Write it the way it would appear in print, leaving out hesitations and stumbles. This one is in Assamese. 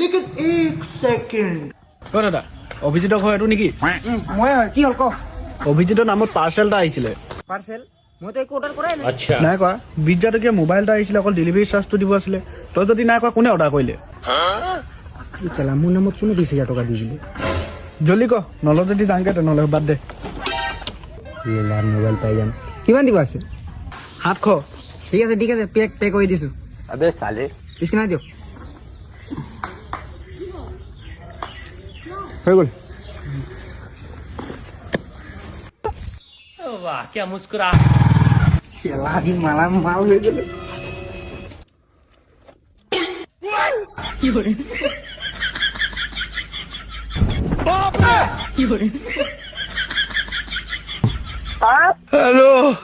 लेकिन एक सेकंड দাদা অভিজিতৰ ঘৰ এইটো নেকি? মই কি হল ক অভিজিতৰ নামত পাৰ্চেল এটা আহিছিলে। পাৰ্চেল মইতো একো অৰ্ডাৰ কৰাই নাই। নাই কোৱা। 20,000 টকীয়া মোবাইল এটা আহিছিলে, অকল ডেলিভাৰী চাৰ্জটো দিব আছিলে। তই যদি নাই কোৱা কোনে অৰ্ডাৰ কৰিলে? কেলা মোৰ নামত কোনে 20,000 টকা দি দিলে? জল্দি ক, নলওঁ যদি যাংগে তেনেহ'লে বাদ দে। মোবাইল পাই যাম। কিমান দিব আছে? 700। ঠিক আছে পে কৰি দিছো। अबे साले স্কেনাৰ দিয়ক। হৈ গ'ল। वाह क्या मुस्कुरा কেলা দি মালা মাল হৈ গ'ল। হেল্ল'